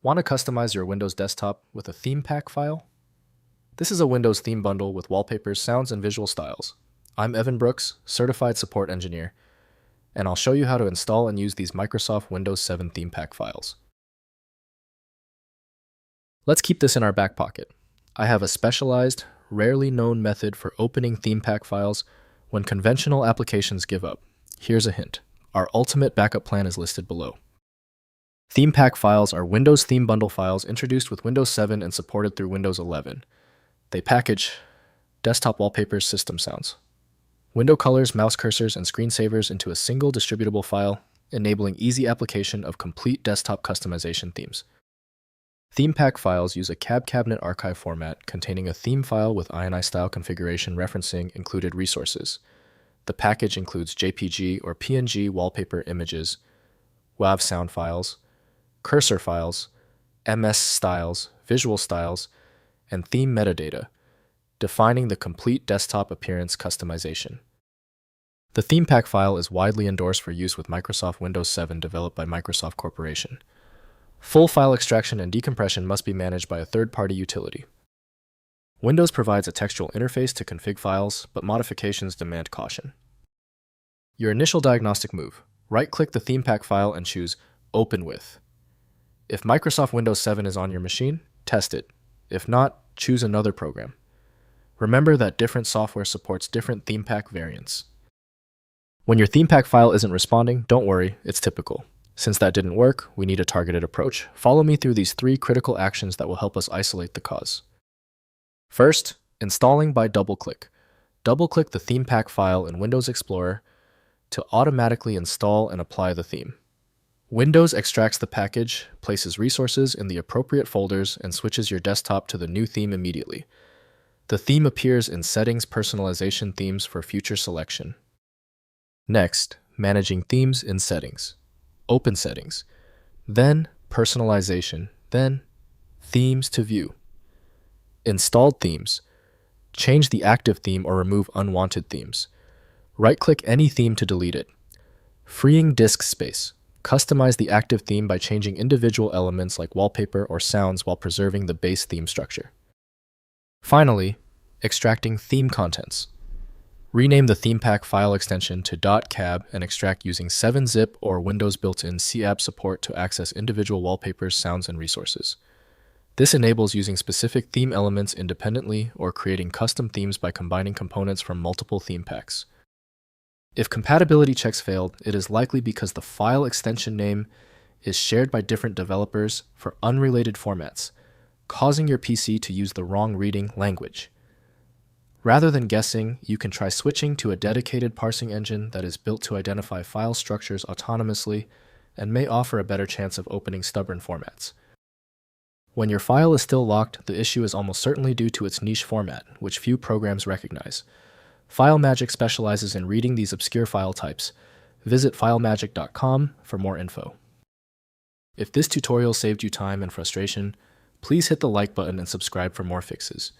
Want to customize your Windows desktop with a theme pack file? This is a Windows theme bundle with wallpapers, sounds, and visual styles. I'm Evan Brooks, Certified Support Engineer, and I'll show you how to install and use these Microsoft Windows 7 theme pack files. Let's keep this in our back pocket. I have a specialized, rarely known method for opening theme pack files when conventional applications give up. Here's a hint. Our ultimate backup plan is listed below. Theme pack files are Windows theme bundle files introduced with Windows 7 and supported through Windows 11. They package desktop wallpapers, system sounds, window colors, mouse cursors, and screensavers into a single distributable file, enabling easy application of complete desktop customization themes. Theme pack files use a cab cabinet archive format containing a theme file with INI style configuration referencing included resources. The package includes JPG or PNG wallpaper images, WAV sound files, cursor files, MSstyles, visual styles, and theme metadata, defining the complete desktop appearance customization. The theme pack file is widely endorsed for use with Microsoft Windows 7 developed by Microsoft Corporation. Full file extraction and decompression must be managed by a third-party utility. Windows provides a textual interface to config files, but modifications demand caution. Your initial diagnostic move: right-click the theme pack file and choose Open With. If Microsoft Windows 7 is on your machine, test it. If not, choose another program. Remember that different software supports different theme pack variants. When your theme pack file isn't responding, don't worry, it's typical. Since that didn't work, we need a targeted approach. Follow me through these 3 critical actions that will help us isolate the cause. First, installing by double-click. Double-click the theme pack file in Windows Explorer to automatically install and apply the theme. Windows extracts the package, places resources in the appropriate folders, and switches your desktop to the new theme immediately. The theme appears in Settings Personalization Themes for future selection. Next, managing themes in Settings. Open Settings, then Personalization, then Themes to view. Installed themes. Change the active theme or remove unwanted themes. Right-click any theme to delete it. Freeing disk space. Customize the active theme by changing individual elements like wallpaper or sounds while preserving the base theme structure. Finally, extracting theme contents. Rename the theme pack file extension to .cab and extract using 7-zip or Windows built-in CAB support to access individual wallpapers, sounds, and resources. This enables using specific theme elements independently or creating custom themes by combining components from multiple theme packs. If compatibility checks failed, it is likely because the file extension name is shared by different developers for unrelated formats, causing your PC to use the wrong reading language. Rather than guessing, you can try switching to a dedicated parsing engine that is built to identify file structures autonomously and may offer a better chance of opening stubborn formats. When your file is still locked, the issue is almost certainly due to its niche format, which few programs recognize. FileMagick specializes in reading these obscure file types. Visit filemagick.com for more info. If this tutorial saved you time and frustration, please hit the like button and subscribe for more fixes.